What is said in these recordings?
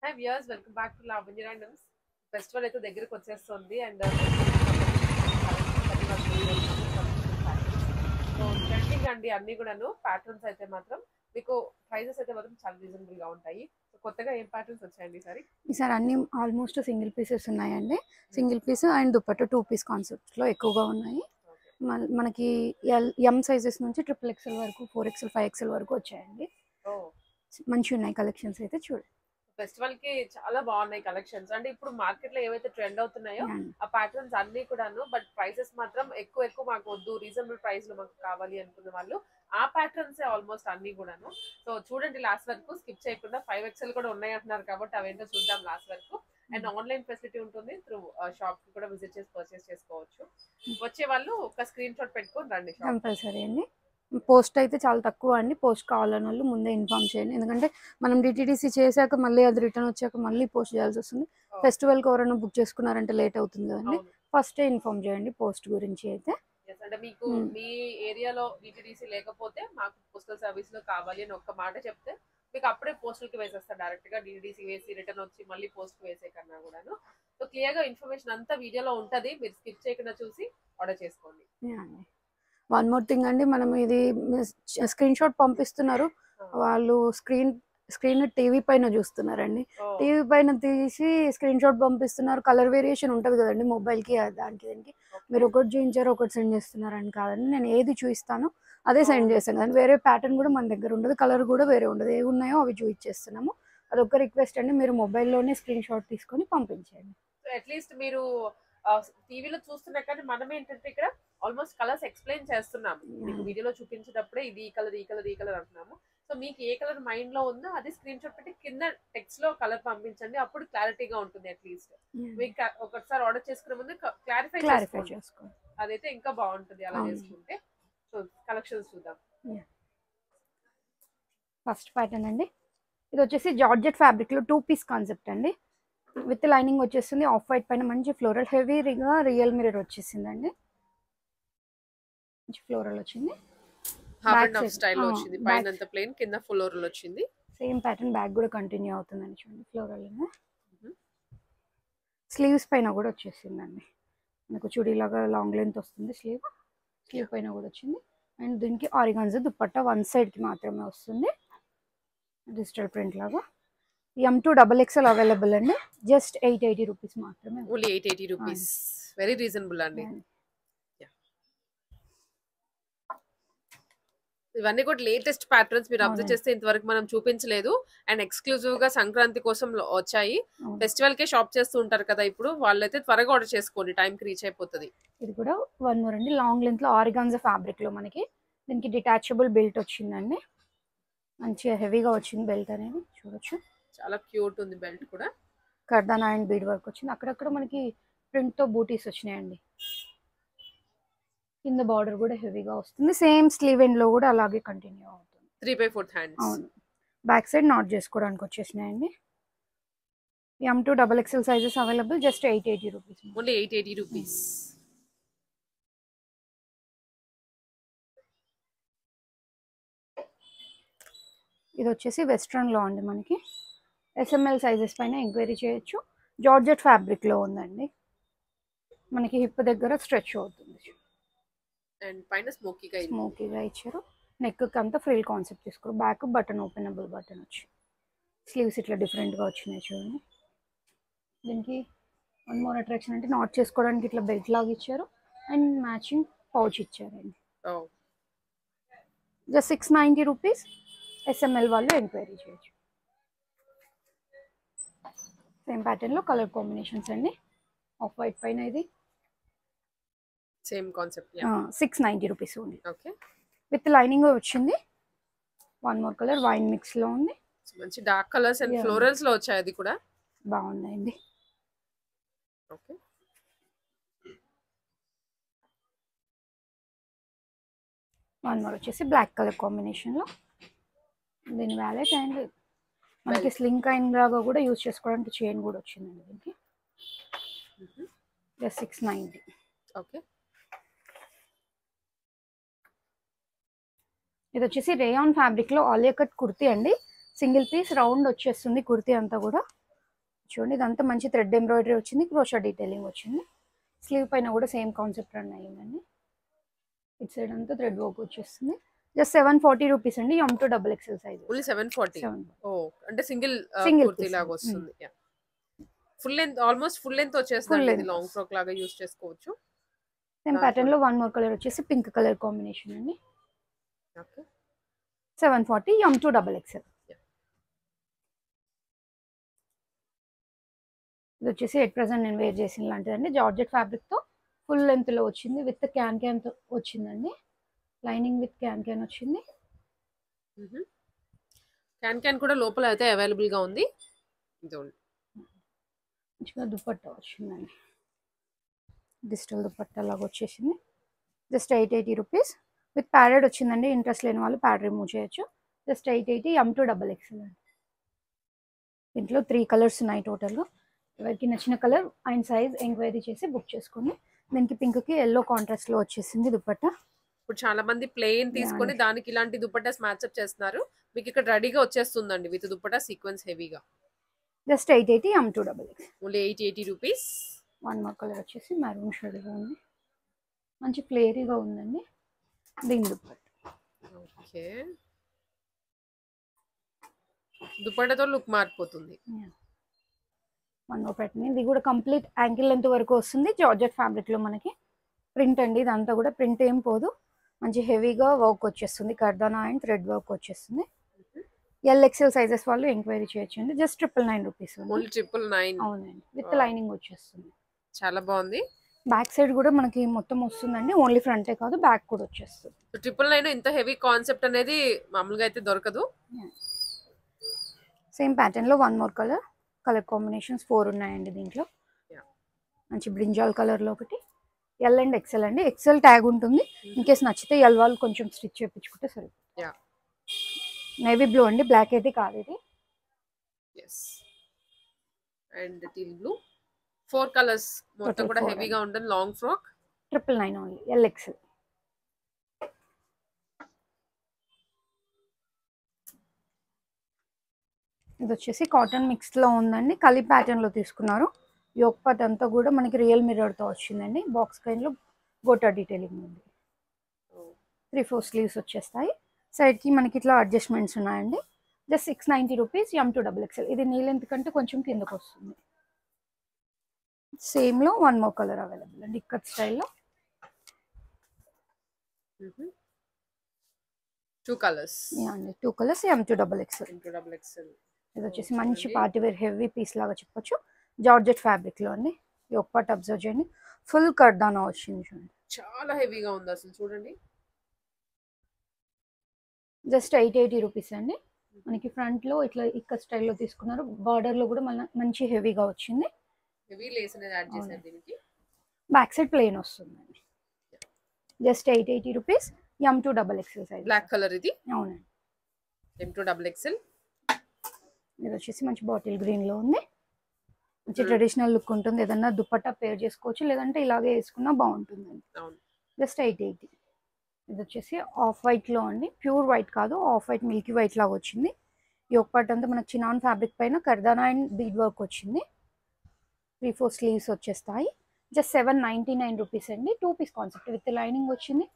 Hi viewers, welcome back to Lavanya Randoms. Festival అయితే దగ్గరికి వచ్చేస్తుంది అండ్ ట్రెండింగ్ అండి అన్ని కూడాను ప్యాటర్న్స్ అయితే మాత్రం మీకు ప్రైజెస్ అయితే మాత్రం చాలా రీజనబుల్ గా ఉంటాయి. కొత్తగా ఏం ప్యాటర్న్స్ వచ్చాయండి ఈసారి అన్ని ఆల్మోస్ట్ సింగిల్ పీసెస్ ఉన్నాయండి. Single piece and dupatta 2 piece concepts లో ఎక్కువగా ఉన్నాయి. మనకి ఎం సైజెస్ నుంచి XXL వరకు 4XL 5XL వరకు వచ్చాయండి. మంచి ఉన్నాయి కలెక్షన్స్ అయితే చూడండి. ఫెస్టివల్ కి చాలా బాగున్నాయి కలెక్షన్స్. అంటే ఇప్పుడు మార్కెట్ లో ఏవైతే ట్రెండ్ అవుతున్నాయో ఆ ప్యాటర్న్స్ అన్ని కూడాను, బట్ ప్రైసెస్ మాత్రం ఎక్కువ మాకు వద్దు, రీజనబుల్ ప్రైస్ లో మాకు కావాలి అనుకున్న వాళ్ళు ఆ ప్యాటర్న్స్ ఆల్మోస్ట్ అన్ని కూడాను. సో చూడండి లాస్ట్ వరకు స్కిప్ చేయకుండా. 5XL కూడా ఉన్నాయి అంటున్నారు కాబట్టి అవేంటో చూద్దాం లాస్ట్ వరకు. అండ్ ఆన్లైన్ ఫెసిలిటీ ఉంటుంది, త్రూ షాప్ కి కూడా విజిట్ చేసి పర్చేస్ చేసుకోవచ్చు. వచ్చే వాళ్ళు ఒక స్క్రీన్ షాట్ పెట్టుకొని రండి. కంపల్సరీ అండి. పోస్ట్ అయితే చాలా తక్కువ అండి. పోస్ట్ కావాలని వాళ్ళు ముందే ఇన్ఫార్మ్ చేయండి, ఎందుకంటే మనం డిటిడిసి చేశాక మళ్ళీ అది రిటర్న్ వచ్చాక మళ్ళీ పోస్ట్ చేయాల్సి వస్తుంది. ఫెస్టివల్ కి ఎవరైనా బుక్ చేసుకున్నారంటే లేట్ అవుతుంది కదండి. ఫస్ట్ ఇన్ఫార్మ్ చేయండి పోస్ట్ గురించి అయితే. అంటే మీకు మీ ఏరియాలో డిటిడిసి లేకపోతే మాకు పోస్టల్ సర్వీస్ లో కావాలి అని ఒక్క మాట చెప్తే మీకు అప్పుడే పోస్టల్ కి వేసేస్తారు. డైరెక్ట్ గా డిటిడిసి వేసి రిటర్న్ వచ్చి మళ్ళీ పోస్ట్ వేసే కన్నా కూడాను. సో క్లియర్ గా ఇన్ఫర్మేషన్ అంతా వీడియోలో ఉంటది, మీరు స్కిప్ చేయకుండా చూసి ఆర్డర్ చేసుకోండి. వన్ మోర్ థింగ్ అండి, మనం ఇది స్క్రీన్ షాట్ పంపిస్తున్నారు, వాళ్ళు స్క్రీన్ టీవీ పైన చూస్తున్నారండి. టీవీ పైన తీసి స్క్రీన్ షాట్ పంపిస్తున్నారు. కలర్ వేరియేషన్ ఉంటుంది కదండి మొబైల్ కి, దానికి మీరు ఒకటి చూపించారు ఒకటి సెండ్ చేస్తున్నారని కాదండి. నేను ఏది చూపిస్తానో అదే సెండ్ చేస్తాను కదండి. వేరే ప్యాటర్న్ కూడా మన దగ్గర ఉండదు, కలర్ కూడా వేరే ఉండదు. ఏవి ఉన్నాయో అవి చూపించేస్తున్నాము. అదొక రిక్వెస్ట్ అండి, మీరు మొబైల్లోనే స్క్రీన్ షాట్ తీసుకొని పంపించండి. అట్లీస్ట్ మీరు టీవీలో చూస్తున్నా కానీ మనం ఏంటంటే ఇక్కడ ఆల్మోస్ట్ కలర్స్ ఎక్స్ప్లెయిన్ చేస్తున్నాము. మీకు వీడియోలో చూపించేటప్పుడే ఇది ఈ కలర్ ఈ కలర్ ఈ కలర్ అంటున్నాము. సో మీకు ఏ కలర్ మైండ్ లో ఉందో అది స్క్రీన్ షాట్ పెట్టి కింద టెక్స్ట్ లో కలర్ పంపించండి, అప్పుడు క్లారిటీగా ఉంటుంది. అట్లీస్ట్ మీకు ఒకసారి ఆర్డర్ చేసుకునే ముందు క్లారిఫై చేసుకోండి, అదైతే ఇంకా బాగుంటుంది అలా చేసుకుంటే. సో కలెక్షన్స్ చూద్దాం. ఫస్ట్ ప్యాటర్న్ అండి, ఇది వచ్చేసి జార్జెట్ ఫ్యాబ్రిక్ లో 2 పీస్ కాన్సెప్ట్ అండి. విత్ లైనింగ్ వచ్చేసింది. ఆఫ్ వైట్ పైన మంచి ఫ్లోరల్ హెవీగా రియల్ మిర్రర్ వచ్చేసిందండి. మంచి ఫ్లోరల్ వచ్చింది. హాఫ్ అండ్ హాఫ్ స్టైల్ వచ్చింది, పైన అంతా ప్లెయిన్, కింద ఫ్లోరల్ వచ్చింది. సేమ్ ప్యాటర్న్ బ్యాక్ కూడా కంటిన్యూ అవుతుందండి. చూడండి ఫ్లోరల్. స్లీవ్స్ పైన కూడా వచ్చేసిందండి. మనకు చుడీ లాగా లాంగ్ లెంత్ వస్తుంది స్లీవ్ పైన కూడా వచ్చింది. అండ్ దీనికి ఆరిగాన్జా దుపట్టా వన్ సైడ్ కి మాత్రమే వస్తుంది, డిజిటల్ ప్రింట్ లాగా. M2 XXL అవైలబుల్ అండి. జస్ట్ 880 రూపీస్ మాత్రమే. Only 880 rupees. వెరీ రీజనబుల్ అండి. ఇవన్నీ కూడా లేటెస్ట్ ప్యాటర్న్స్. మీరు అబ్జర్వ్ చేస్తే ఇంతవరకు మనం చూపించలేదు, అండ్ ఎక్స్క్లూజివ్ గా సంక్రాంతి కోసం వచ్చాయి. ఫెస్టివల్ కే షాప్ చేస్తూ ఉంటారు కదా ఇప్పుడు, వాళ్ళైతే త్వరగా ఆర్డర్ చేసుకోండి, టైం కి రీచ్ అయిపోతుంది. ఇది కూడా వన్ మోర్ అండి, లాంగ్ లెంత్ లో ఆరిగాన్జా ఫ్యాబ్రిక్ లో మనకి దీనికి డిటాచబుల్ బెల్ట్ వచ్చిందండి. మంచిగా హెవీగా వచ్చింది బెల్ట్ అనేది, చూడొచ్చు. చాలా క్యూట్ ఉంది బెల్ట్ కూడా. కర్దానా అండ్ బీడ్ వర్క్ వచ్చింది. అక్కడక్కడ మనకి ప్రింట్ తో బూటీస్ వచ్చినాయండి. కింద బార్డర్ కూడా హెవీగా వస్తుంది. సేమ్ స్లీవ్ ఎండ్ లో కూడా అలాగే కంటిన్యూ అవుతుంది. 3/4 హ్యాండ్స్. అవును, బ్యాక్ సైడ్ నాట్ చేసుకోవడానికి వచ్చేసినాయండి. M2 XXL sizes available. Just 880 rupees. Only 880 rupees. ఇది వచ్చేసి వెస్ట్రన్ లో అండి. మనకి SML సైజెస్ పైన ఎంక్వైరీ చేయొచ్చు. జార్జెట్ ఫ్యాబ్రిక్ లో ఉందండి. మనకి హిప్ దగ్గర స్ట్రెచ్ అవుతుంది. అండ్ పైన స్మోకీగా ఇచ్చారు. నెక్ అంతా ఫ్రిల్ కాన్సెప్ట్ తీసుకోరు. బ్యాక్ బటన్ ఓపెనబుల్ బటన్ వచ్చి, స్లీవ్స్ ఇట్లా డిఫరెంట్ గా వచ్చినాయి చూడండి. దీనికి వన్ మోర్ అట్రాక్షన్ అంటే నాట్ చేసుకోవడానికి ఇట్లా బెల్ట్ లాగా ఇచ్చారు, అండ్ మ్యాచింగ్ పౌచ్ ఇచ్చారండి. Just 690 rupees. SML వాళ్ళు ఎంక్వైరీ చేయొచ్చు. సేమ్ ప్యాటర్న్ లో కలర్ కాంబినేషన్స్ అండి. ఆఫ్ వైట్ పైన ఇది సేమ్ కాన్సెప్ట్. 690 రూపీస్ ఉంది. ఓకే, విత్ లైనింగ్ వచ్చింది. One more colour wine mix లో ఉంది. మంచి డార్క్ కలర్స్ అండ్ ఫ్లోరల్స్ లో వచ్చాయి, అది కూడా బాగుందండి. ఓకే, వన్ మోర్ వచ్చేసి బ్లాక్ కలర్ కాంబినేషన్ లో. దీని వ్యాలెట్ అండ్ మనకి స్లింగ్ కైన్ లాగా కూడా యూజ్ చేసుకోవడానికి చైన్ కూడా వచ్చిందండి దీనికి. జస్ట్ 690. ఓకే, ఇది వచ్చేసి రేయాన్ ఫ్యాబ్రిక్ లో ఆలియా కట్ కుర్తీ అండి. సింగిల్ పీస్ రౌండ్ వచ్చేస్తుంది కుర్తీ అంతా కూడా. చూడండి ఇదంతా మంచి థ్రెడ్ ఎంబ్రాయిడరీ వచ్చింది, క్రోషా డీటెయిలింగ్ వచ్చింది. స్లీవ్ పైన కూడా సేమ్ కాన్సెప్ట్ రన్ అయ్యిందండి. ఇటు సైడ్ అంతా థ్రెడ్ వర్క్ వచ్చేస్తుంది. జస్ట్ 740 రూపీస్ అండి. M2 XXL size. ఓన్లీ 740. ఓ అంటే సింగిల్ కుర్తీ లాగా వస్తుంది. Full length, almost full length వచ్చేస్తుంది. ఇది లాంగ్ ఫ్రాక్ లాగా యూస్ చేసుకోవచ్చు. సేమ్ ప్యాటర్న్ లో వన్ మోర్ కలర్ వచ్చేసి పింక్ కలర్ కాంబినేషన్ అండి. Okay 740 M2 XXL. ఇది వచ్చేసి ఎట్ ప్రెసెంట్ నేను వేర్ చేసిన లాంటిదండి. జార్జెట్ ఫ్యాబ్రిక్ తో ఫుల్ లెంత్ లో వచ్చింది, విత్ క్యాన్ తో వచ్చిందండి. లైనింగ్ విత్ క్యాన్ వచ్చింది. క్యాన్ కూడా లోపల అయితే అవైలబుల్ గా ఉంది. మంచిగా దుపట్టా వచ్చిందండి. డిజిటల్ దుపట్టా లాగా వచ్చేసింది. జస్ట్ 880 రూపీస్ విత్ ప్యాడెడ్ వచ్చిందండి. ఇంట్రెస్ట్ లేని వాళ్ళు ప్యాడ్ రిమూవ్ చేయొచ్చు. జస్ట్ 880 M2 XXL అండి. దీంట్లో 3 కలర్స్ ఉన్నాయి టోటల్గా. ఎవరికి నచ్చిన కలర్ అండ్ సైజ్ ఎంక్వైరీ చేసి బుక్ చేసుకోండి. దీనికి పింక్ కి ఎల్లో కాంట్రాస్ట్ లో వచ్చేసింది దుపట్టా. ఇప్పుడు చాలా మంది ప్లెయిన్ తీసుకొని దానికి ఇలాంటి దుపట్టాస్ మ్యాచ్అప్ చేస్తున్నారు. మీకు ఇక్కడ రెడీగా వచ్చేస్తుందండి విత్ దుపట్టా సీక్వెన్స్ హెవీగా. Just 880 M2 XXL. Only 880 rupees. One more colour వచ్చేసి మెరూన్ షేడ్గా ఉంది, మంచి ఫ్లేరీగా ఉందండి. దీని దుపట్టా. ఓకే దుపట్టాతో లుక్ మారిపోతుంది. One more pattern. ఇది కూడా కంప్లీట్ యాంకిల్ లెంత్ వరకు వస్తుంది. జార్జెట్ ఫ్యాబ్రిక్ లో మనకి ప్రింట్ అండి. ఇదంతా కూడా ప్రింట్ ఏం పోదు, మంచి హెవీగా వర్క్ వచ్చేస్తుంది. కర్దానా అండ్ థ్రెడ్ వర్క్ వచ్చేస్తుంది. LXL సైజెస్ వాళ్ళు ఎంక్వైరీ చేయొచ్చండి. Just 999 rupees. ఓన్లీ 999. అవునండి, విత్ లైనింగ్ వచ్చేస్తుంది. చాలా బాగుంది. బ్యాక్ సైడ్ కూడా మనకి మొత్తం వస్తుందండి. ఓన్లీ ఫ్రంటే కాదు, బ్యాక్ కూడా వచ్చేస్తుంది. 999 ఇంత హెవీ కాన్సెప్ట్ అనేది మామూలుగా అయితే దొరకదు. సేమ్ ప్యాటర్న్ లో వన్ మోర్ కలర్ కాంబినేషన్స్ 4 ఉన్నాయండి దీంట్లో. మంచి బ్రింజాల్ కలర్ లో ఒకటి, L అండ్ XL అండి. XL ట్యాగ్ ఉంటుంది. ఇన్ కేస్ నచ్చితే L వాళ్ళు కొంచెం స్టిచ్ చేయించుకుంటే సరే. నేవీ బ్లూ అండి, బ్లాక్ అయితే కాదు ఇది. అండ్ టీల్ బ్లూ 4 కలర్స్ మొత్తం కూడా హెవీగా ఉంటుంది. Long frock 999 only LXL. ఇది వచ్చేసి కాటన్ మిక్స్ లో ఉందండి. కలి ప్యాటర్న్ లో తీసుకున్నారు. యోక్ పార్ట్ అంతా కూడా మనకి రియల్ మిర్రర్ తో వచ్చిందండి. బాక్స్ కైన్ లో గోటా డీటెయిలింగ్ ఉంది. 3/4 స్లీవ్స్ వచ్చేస్తాయి. సైడ్ కి మనకి ఇట్లా అడ్జస్ట్మెంట్స్ ఉన్నాయండి. Just 690 rupees M2 XXL. ఇది నీ లెంత్ కంటే కొంచెం కిందకు వస్తుంది. సేమ్ లో వన్ మోర్ కలర్ అవైలబుల్ అండి. ఇక్కత్ స్టైల్లో 2 కలర్స్. అండి 2 కలర్స్ M2 XXL. ఇది వచ్చేసి మంచి పార్టీ వేర్ హెవీ పీస్ లాగా చెప్పొచ్చు. జార్జెట్ ఫ్యాబ్రిక్ లో అండి. యోక్ పార్ట్ అబ్జర్వ్ చేయండి, ఫుల్ కర్దానా వచ్చింది చూడండి. చాలా హెవీగా ఉంది అసలు చూడండి. జస్ట్ 880 రూపీస్ అండి. మనకి ఫ్రంట్ లో ఇట్లా ఇక్క స్టైల్లో తీసుకున్నారు. బార్డర్ లో కూడా మంచి హెవీగా వచ్చింది. హెవీ లేస్ అనేది యాడ్ చేశారు దీనికి. బ్యాక్ సైడ్ ప్లెయిన్ వస్తుందండి. Just 880 rupees M2 XXL size. Black colour ఇది. అవునండి, M2 XXL. ఇది వచ్చేసి మంచి బాటిల్ గ్రీన్ లో ఉంది. మంచి ట్రెడిషనల్ లుక్ ఉంటుంది. ఏదన్నా దుపట్టా పేర్ చేసుకోవచ్చు, లేదంటే ఇలాగే వేసుకున్నా బాగుంటుందండి. జస్ట్ 880. ఇది వచ్చేసి ఆఫ్ వైట్ లో అండి. ప్యూర్ వైట్ కాదు, ఆఫ్ వైట్ మిల్కీ వైట్ లాగా వచ్చింది. యోక్ పార్ట్ అంతా మనకి చినాన్ ఫ్యాబ్రిక్ పైన కర్దానా అండ్ బీడ్ వర్క్ వచ్చింది. 3/4 స్లీవ్స్ వచ్చేస్తాయి. జస్ట్ 799 రూపీస్ అండి. 2 పీస్ కాన్సెప్ట్ విత్ లైనింగ్ వచ్చింది.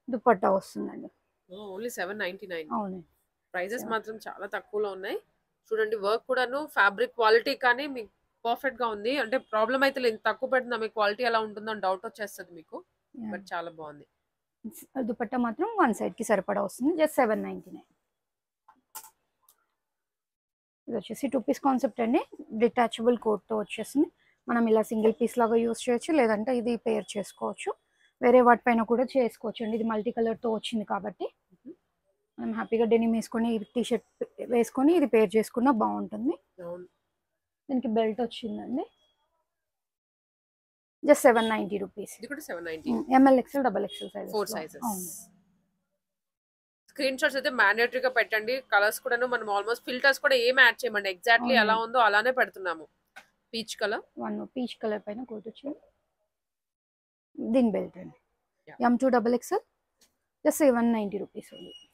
దుపట్టా వస్తుందండి. ఓన్లీ 799. అవునండి, ప్రైజెస్ మాత్రం చాలా తక్కువలో ఉన్నాయి. చూడండి వర్క్ కూడాను, ఫ్యాబ్రిక్ క్వాలిటీ కానీ మీకు పర్ఫెక్ట్ గా ఉంది. అంటే ప్రాబ్లం అయితే లేదు, తక్కువ పెడుతుందా మీకు క్వాలిటీ ఎలా ఉంటుందో అని డౌట్ వచ్చేస్తుంది మీకు. బట్ చాలా బాగుంది. దుపట్టా మాత్రం వన్ సైడ్ కి సరిపడా వస్తుంది. జస్ట్ 799. ఇది వచ్చేసి 2 పీస్ కాన్సెప్ట్ అండి. డిటాచబుల్ కోట్ తో వచ్చేసింది. మనం ఇలా సింగిల్ పీస్ లాగా యూస్ చేయొచ్చు, లేదంటే ఇది పేర్ చేసుకోవచ్చు. వేరే వాటిపైన కూడా చేసుకోవచ్చు అండి. ఇది మల్టీ కలర్ తో వచ్చింది కాబట్టి మనం హ్యాపీగా డెనిమ్ వేసుకొని టీ షర్ట్ వేసుకొని ఇది పేర్ చేసుకున్నా బాగుంటుంది. దీనికి బెల్ట్ వచ్చిందండి. Just 790 rupees. ఇది కూడా 790. ML XL XXL size 4 sizes. Screen shots అయితే మ్యాండేటరీగా పెట్టండి. కలర్స్ కూడా మనం ఆల్మోస్ట్ ఫిల్టర్స్ కూడా ఏం యాడ్ చేయమండి, ఎగ్జాక్ట్లీ ఎలా ఉందో అలానే పెడుతున్నాము. పీచ్ కలర్, పీచ్ కలర్ పైన కోట్ వచ్చింది. దీని బెల్ట్ అండి. M2 XXL. Just 790 rupees.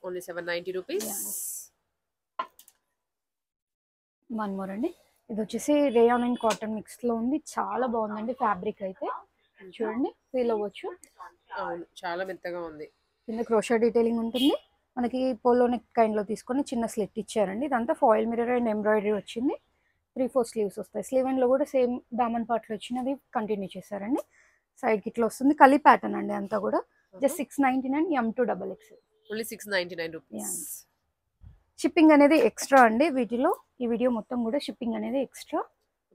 Only 790 rupees. One more అండి. ఇది వచ్చేసి రేయాన్ అండ్ కాటన్ మిక్స్ లో ఉంది, చాలా బాగుందండి ఫ్యాబ్రిక్ అయితే. చూడండి ఫీల్ అవ్వచ్చు. అవును, చాలా మెత్తగా ఉంది. కింద క్రోషా డీటెయిలింగ్ ఉంటుంది. మనకి పోలో నెక్ కైండ్ లో తీసుకొని చిన్న స్లిట్ ఇచ్చారండి. ఇదంతా ఫాయిల్ మిర్రర్ అండ్ ఎంబ్రాయిడరీ వచ్చింది. 3/4 స్లీవ్స్ వస్తాయి. స్లీవ్ అండ్ లో కూడా సేమ్ దామన్ పార్ట్ లో వచ్చినది కంటిన్యూ చేశారండి. సైడ్ కి ఇట్లా వస్తుంది, కలీ ప్యాటర్న్ అండి అంతా కూడా. Just 699 M2XXL. Only 699 rupees. Shipping అనేది ఎక్స్ట్రా అండి వీటిలో. ఈ వీడియో మొత్తం కూడా షిప్పింగ్ అనేది ఎక్స్ట్రా.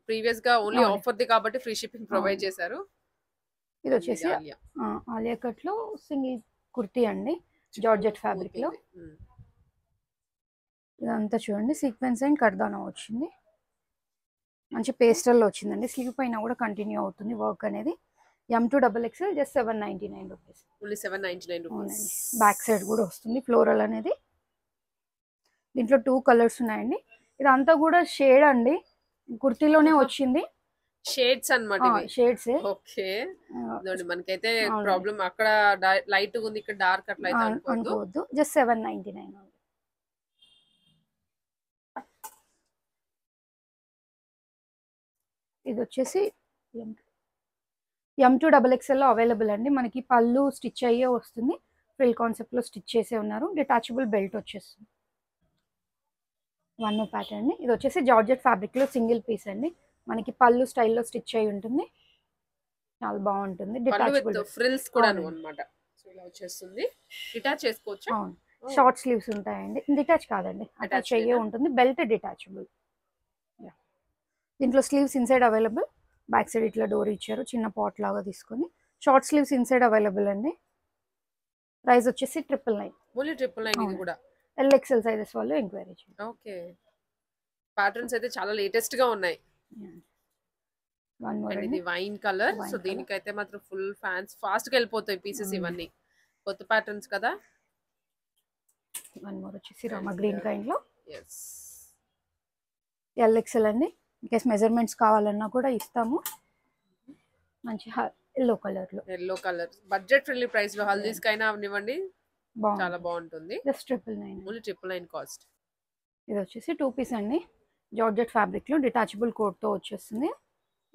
ప్రీవియస్ గా ఓన్లీ ఆఫర్ ది కాబట్టి ఫ్రీ షిప్పింగ్ ప్రొవైడ్ చేశారు. ఇది వచ్చేసి ఆలియా కట్ లో సింగిల్ కుర్తీ అండి, జార్జెట్ ఫ్యాబ్రిక్ లో. ఇదంతా చూడండి సీక్వెన్స్ అండ్ కర్దానా వచ్చింది, మంచి పేస్టల్ లో వచ్చిందండి. స్లీవ్ పైన కూడా కంటిన్యూ అవుతుంది వర్క్ అనేది. M2XXL just 799 rupees. Only 799 rupees. Back side కూడా వస్తుంది ఫ్లోరల్ అనేది. దీంట్లో 2 కలర్స్ ఉన్నాయండి. ఇదంతా కూడా షేడ్ అండి, కుర్తీలోనే వచ్చింది. షేడ్స్ అన్నమాట ఇవి. షేడ్స్. ఓకే, మనకైతే ప్రాబ్లం అక్కడ లైట్ ఉంది, ఇక్కడ డార్క్ అట్లా అయితే అనుకోవద్దు. జస్ట్ 799. ఇది వచ్చేసి M2XXL లో అవైలబుల్ అండి. మనకి పళ్ళు స్టిచ్ అయ్యే వస్తుంది, ఫ్రిల్ కాన్సెప్ట్ లో స్టిచ్ చేసే ఉన్నారు. డిటాచబుల్ బెల్ట్ వచ్చేస్తుంది. వన్ మోర్ ప్యాటర్న్ అండి. ఇది వచ్చేసి జార్జెట్ ఫ్యాబ్రిక్ లో సింగిల్ పీస్ అండి. మనకి పళ్ళు స్టైల్లో స్టిచ్ అయి ఉంటుంది, చాలా బాగుంటుంది. డిటాచబుల్ ఫ్రిల్స్ కూడా అన్నమాట. సో ఇలా వచ్చేస్తుంది, డిటాచ్ చేసుకోవచ్చు. అవును, షార్ట్ స్లీవ్స్ ఉంటాయండి. డిటాచ్ కాదండి, అటాచ్ అయ్యే ఉంటుంది. Belt detachable. దీంట్లో sleeves inside available, back side ఇట్లా డోర్ ఇచ్చారు, చిన్న పాట్ లాగా తీసుకొని. షార్ట్ స్లీవ్స్ ఇన్సైడ్ అవైలబుల్ అండి. ప్రైస్ వచ్చేసి 999. ఓన్లీ 999 ఇది కూడా. LXL సైజెస్ వాళ్ళు ఎంక్వైరీ చేయండి. ఓకే, ప్యాటర్న్స్ అయితే చాలా లేటెస్ట్ గా ఉన్నాయి. అండ్ ఇది వైన్ కలర్. సో దీనికైతే మాత్రం ఫుల్ ఫ్యాన్స్ ఫాస్ట్ గా వెళ్ళిపోతాయి పీసెస్. ఇవన్నీ కొత్త ప్యాటర్న్స్ కదా. వన్ మోర్ వచ్చేసి రామా గ్రీన్ కైండ్ లో. yes, LXL అండి. ఇంకేస్ మెజర్మెంట్స్ కావాలన్నా కూడా ఇస్తాము. మంచి ఎల్లో కలర్ లో. Yellow colour budget friendly price లో హల్దీస్ కైనా అవనివ్వండి, చాలా బాగుంటుంది. జస్ట్ 999. Only 999 cost. ఇది వచ్చేసి 2 పీస్ అండి, జార్జెట్ ఫ్యాబ్రిక్ లో డిటాచబుల్ కోట్ తో వచ్చేస్తుంది.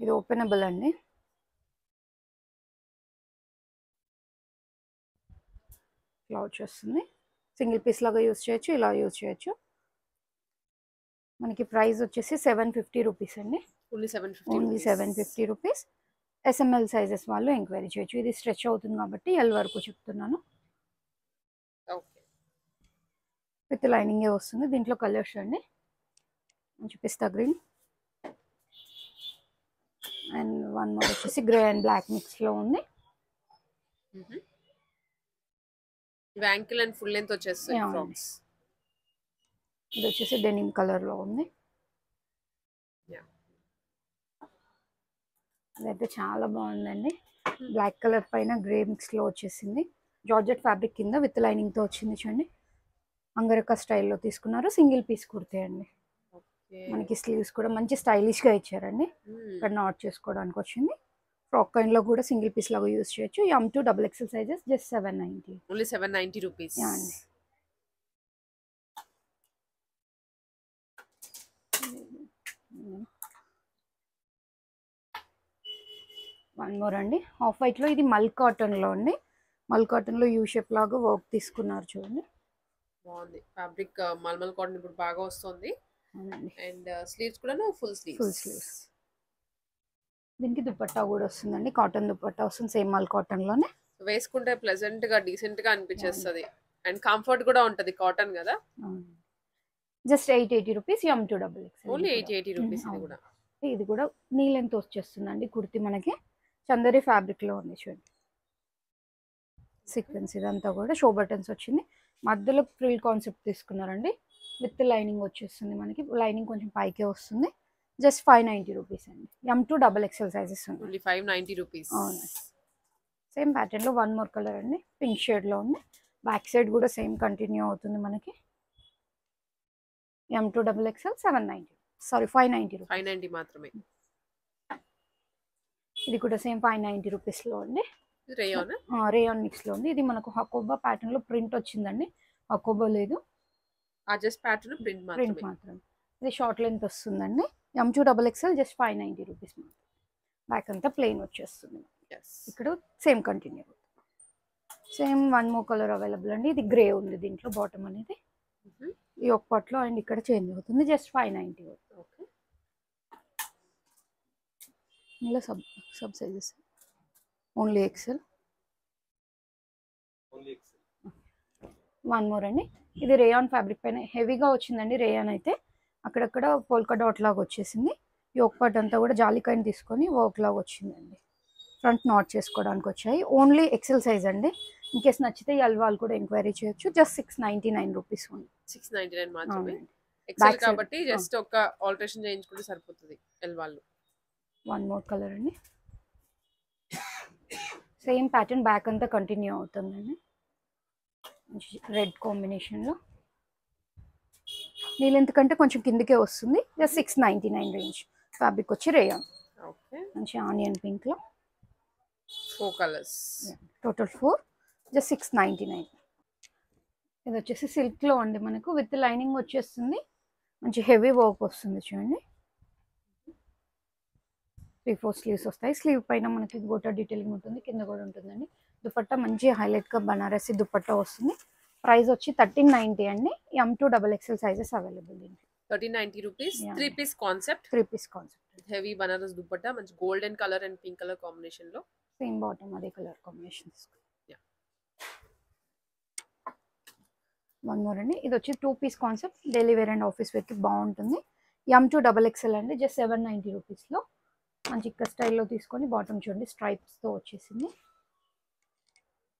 ఇది ఓపెనబుల్ అండి. ఇలా వచ్చేస్తుంది. సింగిల్ పీస్ లాగా యూజ్ చేయొచ్చు, ఇలా యూజ్ చేయొచ్చు. మనకి ప్రైస్ వచ్చేసి 750 రూపీస్ అండి. Only 750 rupees. SML సైజెస్ వాళ్ళు ఎంక్వైరీ చేయొచ్చు. ఇది స్ట్రెచ్ అవుతుంది కాబట్టి L వరకు చెప్తున్నాను. విత్ లైనింగే వస్తుంది. దీంట్లో కలర్స్ అండి, మంచి పిస్తా గ్రీన్ అండ్ వన్ మోర్ వచ్చేసి గ్రే అండ్ బ్లాక్ మిక్స్ లో ఉంది. యాంకిల్ అండ్ ఫుల్ లెంత్ వచ్చేస్తాయి ఫ్రాక్స్. ఇది వచ్చేసి డెనిమ్ కలర్ లో ఉంది. అదైతే చాలా బాగుందండి. బ్లాక్ కలర్ పైన గ్రే మిక్స్ లో వచ్చేసింది. జార్జెట్ ఫ్యాబ్రిక్ కింద విత్ లైనింగ్ తో వచ్చింది. చూడండి అంగరక స్టైల్లో తీసుకున్నారు. సింగిల్ పీస్ కుర్తే అండి. మనకి స్లీవ్స్ కూడా మంచి స్టైలిష్ గా ఇచ్చారండి. ఇక్కడ నాట్ చేసుకోవడానికి వచ్చింది. ఫ్రాక్ కైండ్ లో కూడా సింగిల్ పీస్ లాగా యూజ్ చేయొచ్చు. M2XXL sizes just 790. Only 790 rupees. One more అండి, హాఫ్ వైట్ లో. ఇది మల్ కాటన్ లో అండి. మల్ కాటన్ లో యూ షేప్ లాగా వర్క్ తీసుకున్నారు. చూడండి బాగుంది ఫ్యాబ్రిక్. మల్మల్ కాటన్ ఇప్పుడు బాగా వస్తుంది. అండ్ స్లీవ్స్ కూడా ఫుల్ స్లీవ్స్. దీనికి దుపట్టా కూడా వస్తుందండి, కాటన్ దుపట్టా వస్తుంది. సేమ్ మల్ కాటన్ లోనే వేసుకుంటే ప్లెజెంట్ గా డీసెంట్ గా అనిపించేస్తుంది. అండ్ కంఫర్ట్ కూడా ఉంటది, కాటన్ కదా. Just 880 rupees. M2XXL only 880 rupees. ఇది కూడా నీ లెంత్ వచ్చేస్తుందండి కుర్తి. మనకి చందరి ఫ్యాబ్రిక్ లో ఉంది. చూడండి సీక్వెన్స్ ఇదంతా కూడా షో బటన్స్ వచ్చింది. మధ్యలో ఫ్రిల్ కాన్సెప్ట్ తీసుకున్నారండి. విత్ లైనింగ్ వచ్చేస్తుంది. మనకి లైనింగ్ కొంచెం పైకే వస్తుంది. జస్ట్ 590 రూపీస్ అండి. M2XXL సైజెస్ ఉంది. 590 రూపీస్. అవునండి. సేమ్ ప్యాటర్న్ లో వన్ మోర్ కలర్ అండి, పింక్ షేడ్ లో ఉంది. బ్యాక్ సైడ్ కూడా సేమ్ కంటిన్యూ అవుతుంది మనకి. M2XXL 790, sorry 590 rupees. 590 మాత్రమే. ఇది కూడా సేమ్ 590 రూపీస్ లో అండి. రేయాన్ మిక్స్ లో ఉంది. ఇది మనకు హకోబా ప్యాటర్న్ లో ప్రింట్ వచ్చిందండి. హకోబా లేదు, జస్ట్ ప్యాటర్న్ ప్రింట్ మాత్రమే. ఇది షార్ట్ లెంత్ వస్తుందండి. M2XXL just 590 rupees. బ్యాక్ అంతా ప్లెయిన్ వచ్చేస్తుంది. ఇక్కడ same continue. Same one more colour available అండి. ఇది గ్రే ఉంది దీంట్లో బాటమ్ అనేది. ఈ ఒక పాట్లో అండ్ ఇక్కడ చేంజ్ అవుతుంది. జస్ట్ 590. ఓకే, ఇలా సబ్ sizes only XL. One more అండి. ఇది రేయాన్ ఫ్యాబ్రిక్ పైన హెవీగా వచ్చిందండి. రేయాన్ అయితే అక్కడక్కడ పోల్కా డాట్ లాగా వచ్చేసింది. ఈ ఒక పార్ట్ అంతా కూడా జాలికాయని తీసుకొని వర్క్ లాగా వచ్చిందండి. ఫ్రంట్ నాట్ చేసుకోవడానికి వచ్చాయి. ఓన్లీ ఎక్సెల్ సైజ్ అండి. ఇన్ కేస్ నచ్చితే ఎల్ వాళ్ళు కూడా ఎంక్వైరీ చేయొచ్చు. జస్ట్ 699 రూపీస్ ఉంది. 699 మాత్రమే. ఎక్సెల్ కాబట్టి జస్ట్ ఒక ఆల్టరేషన్ చేయించుకుంటే సరిపోతుంది ఎల్ వాళ్ళు. వన్ మోర్ కలర్ అండి. సేమ్ ప్యాటర్న్ బ్యాక్ అంతా కంటిన్యూ అవుతుందండి. రెడ్ కాంబినేషన్లో. నీ లెంత్ కంటే కొంచెం కిందకే వస్తుంది. Just 699 range. ఫ్యాబ్రిక్ వచ్చి రేయాన్. ఓకే, మంచి ఆనియన్ పింక్లో 4 కలర్స్. టోటల్ 4. జస్ట్ 699. ఇది వచ్చేసి సిల్క్లో అండి. మనకు విత్ లైనింగ్ వచ్చేస్తుంది. మంచి హెవీ వర్క్ వస్తుంది చూడండి. 3-4 స్లీవ్స్ వస్తాయి. స్లీవ్ పైన మనకి గోటా డీటెయిలింగ్ ఉంటుంది. కింద కూడా ఉంటుందండి. దుపట్టా మంచి హైలైట్గా బనారసి దుపట్టా వస్తుంది. ప్రైస్ వచ్చి 1390 అండి. M2XXL సైజెస్ అవైలబుల్ దీంట్లో. 1390 rupees. 3 piece concept. 3 piece concept. Heavy Banaras dupatta మంచి golden colour and pink colour combination లో. సేమ్ బాటమ్ అదే కలర్ కాంబినేషన్స్. వన్ మోర్ అండి. ఇది వచ్చి 2 piece concept. Daily wear and office వేర్కి బాగుంటుంది. M2XXL అండి. జస్ట్ 790 రూపీస్లో మంచి ఇక్కడ స్టైల్లో తీసుకొని బాటమ్ చూడండి స్ట్రైప్స్తో వచ్చేసింది.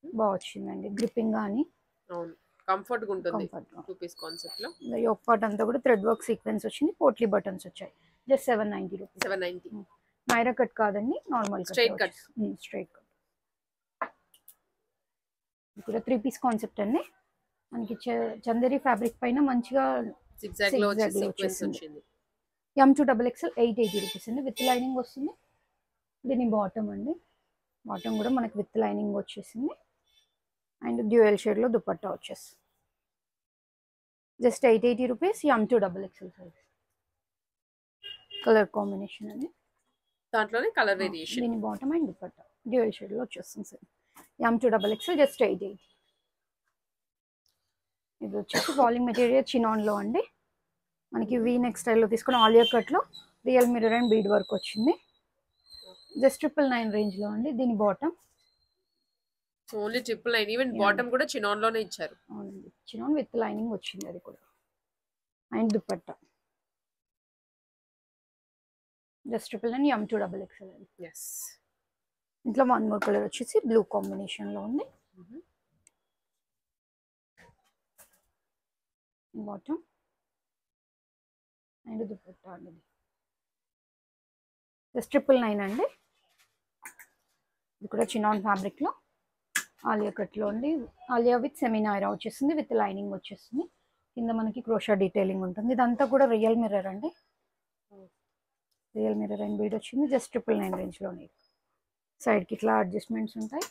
బాగా వచ్చిందండి. గ్రిప్పింగ్ కానీ అవును, కంఫర్ట్ గా ఉంటుంది. 2 పీస్ కాన్సెప్ట్ లో. ఈ ఒక పార్ట్ అంతా కూడా థ్రెడ్ వర్క్ సీక్వెన్స్ వచ్చింది. పోట్లీ బటన్స్ వచ్చాయి. Just 790 rupees. 790. మైరా కట్ కాదండి, normal straight cut. Straight cut. ఇక్కడ 3 పీస్ కాన్సెప్ట్ అండి. మనకి చందేరి ఫ్యాబ్రిక్ పైన మంచిగా zigzag లో వచ్చే సీక్వెన్స్ వచ్చింది. M2XXL 880 రూపీస్ అండి. విత్ లైనింగ్ వస్తుంది. దీని బాటమ్ అండి. బాటమ్ కూడా మనకి విత్ లైనింగ్ వచ్చేసింది. అండ్ డ్యూయల్ షేడ్లో దుపట్టా వచ్చేస్తుంది. Just 880 rupees. M2XXL size. Colour combination అండి. దాంట్లోనే కలర్ వేరియేషన్. దీని బాటమ్ అండ్ దుపట్టా డ్యూయల్ షేడ్లో వచ్చేస్తుంది సార్. M2XXL just 880. ఇది వచ్చేసి ఫాలింగ్ మెటీరియల్ చినాన్లో అండి. మనకి వీ నెక్ స్టైల్లో తీసుకుని ఆలియా కట్లో real mirror and bead work వచ్చింది. జస్ట్ 999 రేంజ్లో అండి. దీని బాటమ్ ఓన్లీ 999. ఈవెన్ బాటమ్ కూడా చినాన్ లోనే ఇచ్చారు. అవునండి, చినాన్ విత్ లైనింగ్ వచ్చింది అది కూడా. అండ్ దుపట్టా జస్ట్ 999 M2XXL అండి. ఇంట్లో వన్ మోర్ కలర్ వచ్చేసి బ్లూ కాంబినేషన్లో ఉంది. బాటమ్ అండ్ దుపట్టా అండి. జస్ట్ 999 అండి. ఇది కూడా చినాన్ ఫ్యాబ్రిక్లో ఆలియా కట్లో అండి. ఆలియా విత్ సెమీనాయిరా వచ్చేస్తుంది. విత్ లైనింగ్ వచ్చేస్తుంది. కింద మనకి క్రోషా డీటెయిలింగ్ ఉంటుంది. ఇదంతా కూడా రియల్ మిర్రర్ అండి. రియల్ మిర్రర్ అండ్ బీడ్ వచ్చింది. జస్ట్ 999 రేంజ్లోనే. సైడ్కి ఇట్లా అడ్జస్ట్మెంట్స్ ఉంటాయి.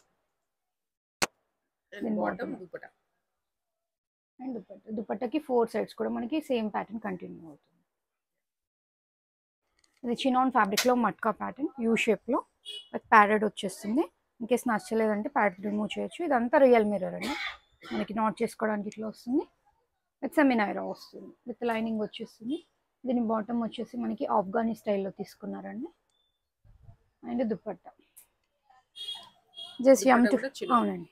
అండ్ దుపట్టాకి 4 సైడ్స్ కూడా మనకి సేమ్ ప్యాటర్న్ కంటిన్యూ అవుతుంది. ఇది చినాన్ ఫ్యాబ్రిక్లో మట్కా ప్యాటర్న్ యూ షేప్లో విత్ ప్యారెడ్ వచ్చేస్తుంది. ఇన్కేస్ నచ్చలేదంటే ప్యాడ్ రిమూవ్ చేయొచ్చు. ఇదంతా రియల్ మిర్రర్ అండి. మనకి నాట్ చేసుకోవడానికి ఇట్లా వస్తుంది. విత్ సెమీనాయిరా వస్తుంది. విత్ లైనింగ్ వచ్చేస్తుంది. దీని బాటమ్ వచ్చేసి మనకి ఆఫ్ఘనీ స్టైల్లో తీసుకున్నారండి. అండ్ దుపట్టా జస్ట్ అవునండి.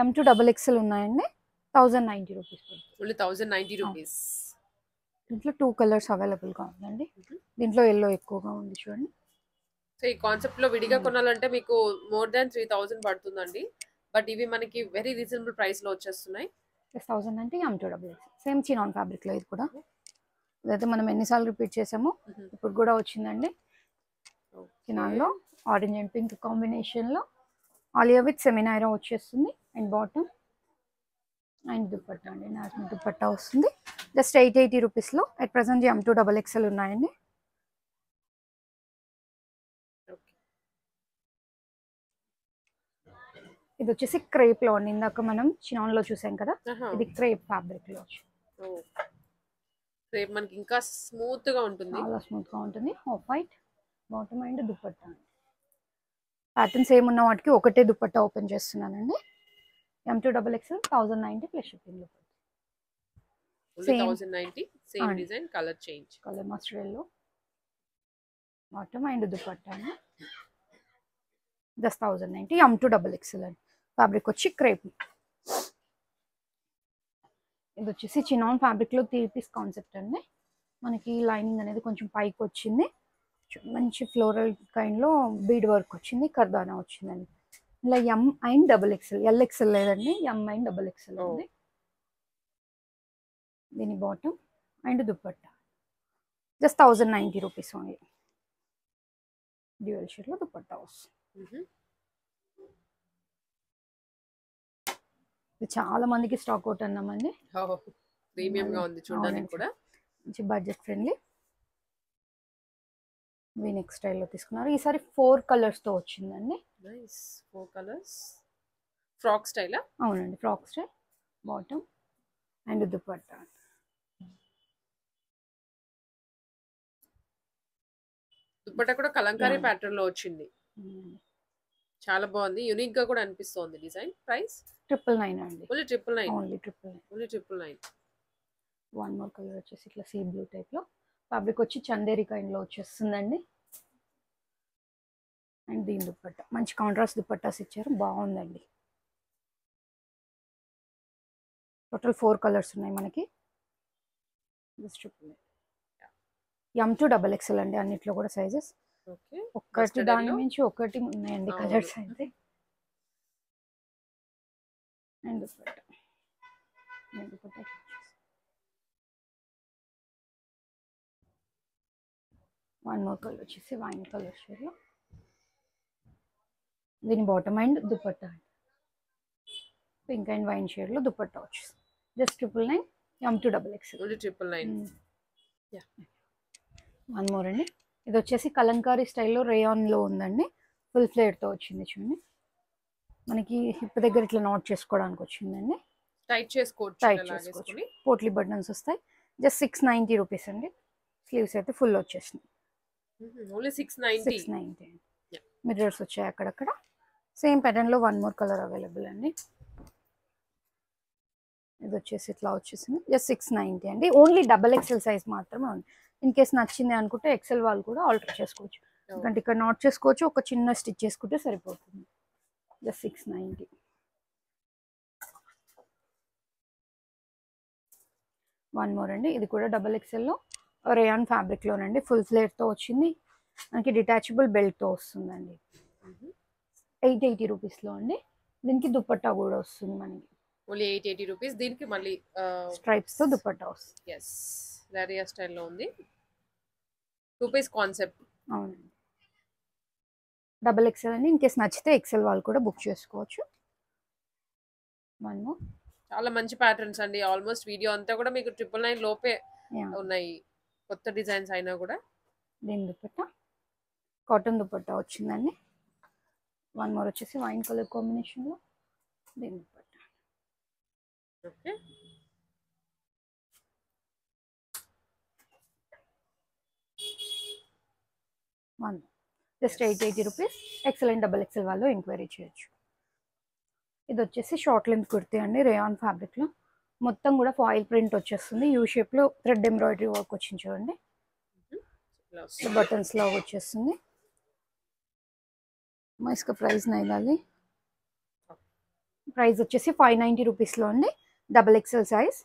M2XXL ఉన్నాయండి. 1090 రూపీస్. Only 1090 rupees. దీంట్లో 2 కలర్స్ అవైలబుల్గా ఉందండి. దీంట్లో ఎల్లో ఎక్కువగా ఉంది చూడండి. సో ఈ కాన్సెప్ట్ లో విడిగా కొనాలంటే మీకు మోర్ దాన్ 3000 పడుతుందండి. బట్ ఇవి మనకి వెరీ రీజనబుల్ ప్రైస్ లో వచ్చేస్తున్నాయి. 1000 అంటే M2XXL సేమ్ చినాన్ ఫ్యాబ్రిక్ లో. ఇది కూడా ఇదైతే మనం ఎన్నిసార్లు రిపీట్ చేసాము. ఇప్పుడు కూడా వచ్చిందండి. చినాన్లో ఆరెంజ్ అండ్ పింక్ కాంబినేషన్ లో ఆలియా విత్ సెమీనాయిరా వచ్చేస్తుంది. అండ్ బాటమ్ అండ్ దుపట్టా అండి. నార్మల్ దుపట్టా వస్తుంది. జస్ట్ 880 రూపీస్లో అట్ ప్రెసెంట్ M2XXL ఉన్నాయండి. ఇది వచ్చేసి క్రేప్ లో అండి. ఇందాక మనం చినాన్ లో చూసాం కదా, ఇది క్రేప్ ఫ్యాబ్రిక్ లో. రేపు మనకి ఇంకా స్మూత్ గా ఉంటుంది. చాలా స్మూత్ గా ఉంటుంది. Off white bottom and dupatta. Patterns ఏమున్న వాటికి ఒకటే దుపట్టా ఓపెన్ చేస్తున్నానండి. M2XXL 1090 plus shipping. Only 1090 same design colour change. Colour mustard yellow bottom and dupatta just 1090 M2XXL అండి. ఫ్యాబ్రిక్ వచ్చి క్రేప్. ఇది వచ్చేసి చినాన్ ఫ్యాబ్రిక్ లో 3 పీస్ కాన్సెప్ట్ అండి. మనకి లైనింగ్ అనేది కొంచెం పైకి వచ్చింది. మంచి ఫ్లోరల్ కైండ్ లో బీడ్ వర్క్ వచ్చింది. కర్దానా వచ్చిందండి. ఇలా M&XXL LXL లేదండి, M&XXL ఉంది. దీని bottom and dupatta just 1090 rupees only. Dual shade లో దుపట్టా వస్తుంది. ఇది చాలా మందికి స్టాక్ అవుట్ అన్నామండి. ప్రీమియం గా ఉంది చూడడానికి కూడా. మంచి బడ్జెట్ ఫ్రెండ్లీ వీనెక్ స్టైల్లో తీసుకున్నారు. ఈసారి 4 కలర్స్ తో వచ్చిందండి. నైస్. 4 కలర్స్. ఫ్రాక్ స్టైలా? అవునండి, frock style. Bottom and dupatta. Dupatta కూడా కలంకారీ ప్యాటర్న్ లో వచ్చింది. చాలా బాగుంది. యూనిక్ గా కూడా అనిపిస్తోంది డిజైన్. ప్రైస్ 999 అండి. Only 999. Only 999. Only 999. One more colour వచ్చేసి ఇట్లా సీ బ్లూ టైప్ లో. ఫ్యాబ్రిక్ వచ్చి చందేరి కైండ్ లో వచ్చేస్తుందండి. అండ్ దీని దుపట్టా మంచి కాంట్రాస్ట్ దుపట్టాస్ ఇచ్చారు, బాగుందండి. టోటల్ 4 కలర్స్ ఉన్నాయి మనకి. M2XXL అండి. అన్నిట్లో కూడా సైజెస్ ఒక్కటి దాని నుంచి ఒకటి ఉన్నాయండి కలర్స్ అయితే. And dupatta one more colour వచ్చేసి వైన్ కలర్ షేడ్ లో. దీని bottom and dupatta pink and wine shade లో దుపట్టా వచ్చేసి just 999. M2XXL only 999. One more అండి. ఇది వచ్చేసి కలంకారీ స్టైల్లో రేయాన్ లో ఉందండి. ఫుల్ ఫ్లేర్ తో వచ్చింది చూడండి. మనకి హిప్ దగ్గర ఇట్లా నాట్ చేసుకోవడానికి వచ్చిందండి. టైట్ చేసుకోవచ్చు. పోట్లీ బటన్స్ వస్తాయి. జస్ట్ 690 రూపీస్ అండి. స్లీవ్స్ అయితే ఫుల్ వచ్చేసింది. ఓన్లీ 690. మిర్రర్స్ వచ్చాయి అక్కడక్కడ. సేమ్ ప్యాటర్న్ లో వన్ మోర్ కలర్ అవైలబుల్ అండి. ఇది వచ్చేసి ఇట్లా వచ్చేసింది. జస్ట్ 690 అండి. ఓన్లీ XXL సైజ్ మాత్రమే ఉంది. ఇన్ కేస్ నచ్చింది అనుకుంటే ఎక్సెల్ వాళ్ళు కూడా ఆల్టర్ చేసుకోవచ్చు. ఎందుకంటే ఇక్కడ నాట్ చేసుకోవచ్చు, ఒక చిన్న స్టిచ్ చేసుకుంటే సరిపోతుంది. జస్ట్ 690. వన్ మోర్ అండి. ఇది కూడా XXL లో రేయాన్ ఫ్యాబ్రిక్ లోనండి. ఫుల్ ఫ్లేర్ తో వచ్చింది. మనకి డిటాచబుల్ బెల్ట్ తో వస్తుందండి. 880 రూపీస్ లో అండి. దీనికి దుపట్టా కూడా వస్తుంది మనకి. Only 880 rupees. దీనికి మళ్ళీ స్ట్రైప్స్ తో దుపట్టా వస్తుంది. ఎస్, లారియా స్టైల్లో ఉంది. 2 పీస్ కాన్సెప్ట్. అవునండి. XXL అండి. ఇన్ కేస్ నచ్చితే ఎక్సెల్ వాళ్ళు కూడా బుక్ చేసుకోవచ్చు. One more. చాలా మంచి ప్యాటర్న్స్ అండి. ఆల్మోస్ట్ వీడియో అంతా కూడా మీకు 999 లోపే ఉన్నాయి. కొత్త డిజైన్స్ అయినా కూడా. దీని దుపట్టా కాటన్ దుపట్టా వచ్చిందండి. వన్ మోర్ వచ్చేసి వైన్ కలర్ కాంబినేషన్ లో దీని dupatta. Okay. One just 880 rupees. XL and XXL వాళ్ళు ఎంక్వైరీ చేయొచ్చు. ఇది వచ్చేసి షార్ట్ లెంత్ కుర్తీ అండి. రేయాన్ ఫ్యాబ్రిక్ లో మొత్తం కూడా ఫాయిల్ ప్రింట్ వచ్చేస్తుంది. యూ షేప్ లో థ్రెడ్ ఎంబ్రాయిడరీ వర్క్ వచ్చింది చూడండి. బటన్స్ లాగా వచ్చేస్తుంది. इसका ప్రైస్ నైలాలి. ప్రైస్ వచ్చేసి 590 రూపీస్ లో అండి. XXL size.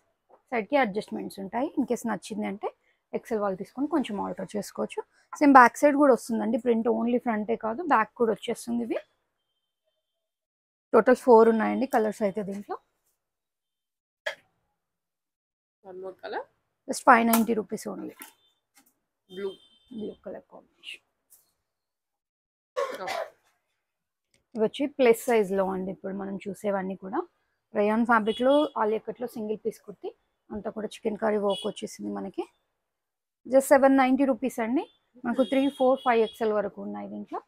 సైడ్ కి అడ్జస్ట్మెంట్స్ ఉంటాయి. ఇన్ కేస్ నచ్చింది అంటే ఎక్సెల్ వాళ్ళు తీసుకొని కొంచెం ఆల్టర్ చేసుకోవచ్చు. సేమ్ బ్యాక్ సైడ్ కూడా వస్తుందండి ప్రింట్. ఓన్లీ ఫ్రంటే కాదు, బ్యాక్ కూడా వచ్చేస్తుంది. ఇవి టోటల్ 4 ఉన్నాయండి కలర్స్ అయితే దీంట్లో. One more colour. Just 590 rupees only. Blue colour combination. ఇవి వచ్చి ప్లస్ సైజ్ లో అండి. ఇప్పుడు మనం చూసేవన్నీ కూడా రేయాన్ ఫ్యాబ్రిక్ లో ఆలియా కట్ లో సింగిల్ పీస్ కుర్తి. అంతా కూడా చికెన్ కర్రీ వర్క్ వచ్చేసింది మనకి. జస్ట్ 790 రూపీస్ అండి. మనకు 3, 4, 5 XL వరకు ఉన్నాయి దీంట్లో.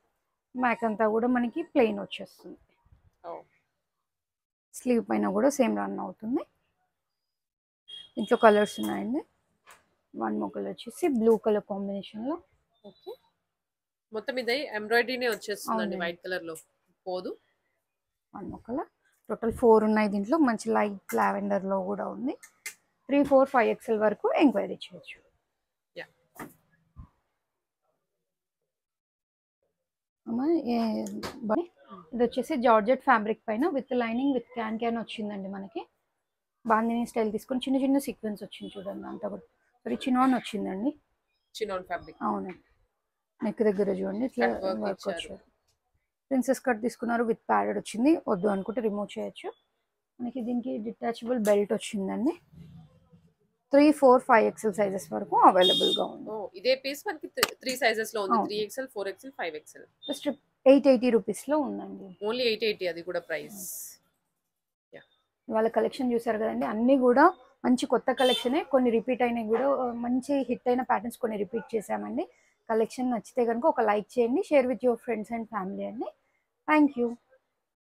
మ్యాక్ అంతా కూడా మనకి ప్లెయిన్ వచ్చేస్తుంది. స్లీవ్ పైన కూడా సేమ్ రన్ అవుతుంది. దీంట్లో కలర్స్ ఉన్నాయండి. వన్ మోర్ కలర్ వచ్చేసి బ్లూ కలర్ కాంబినేషన్ లో. ఓకే, మొత్తం ఇది ఎంబ్రాయిడరీనే వచ్చేస్తుందండి అవునండి. వైట్ కలర్ లో పోదు. One more colour. టోటల్ 4 ఉన్నాయి దీంట్లో. మంచి లైట్ లావెండర్ లో కూడా ఉంది. 3, 4, 5 XL వరకు ఎంక్వైరీ చేయొచ్చు. యా, అమ్మా ఇది వచ్చేసి జార్జెట్ ఫ్యాబ్రిక్ పైన with lining with can can వచ్చిందండి మనకి. బాందిని స్టైల్ తీసుకొని చిన్న చిన్న సీక్వెన్స్ వచ్చింది చూడండి, అంతా కూడా సరే చిన్నోన్ వచ్చిందండి. Chinon fabric. అవునండి. నెక్ దగ్గర చూడండి ఇట్లా Cut work వర్క్ ఇచ్చారు. వచ్చారు. ప్రిన్సెస్ కట్ తీసుకున్నారు విత్ ప్యాడెడ్ వచ్చింది. వద్దు అనుకుంటే రిమూవ్ చేయొచ్చు. మనకి దీనికి డిటాచబుల్ బెల్ట్ వచ్చిందండి. 3, 4, 5 XL సైజెస్ వరకు అవైలబుల్ గా ఉంది. ఓ, ఇదే పీస్ మనకి 3 సైజెస్ లో ఉంది. అవును. 3XL, 4XL, 5XL. Just 880 rupees లో ఉందండి. ఓన్లీ 880, అది కూడా ప్రైస్. వాళ్ళ కలెక్షన్ చూసారు కదండి, అన్ని కూడా మంచి కొత్త కలెక్షనే. కొన్ని రిపీట్ అయినాయి కూడా, మంచి హిట్ అయిన ప్యాటర్న్స్ కొన్ని రిపీట్ చేసామండి. కలెక్షన్ నచ్చితే కనుక ఒక లైక్ చేయండి, share with your friends and family అండి. Thank you.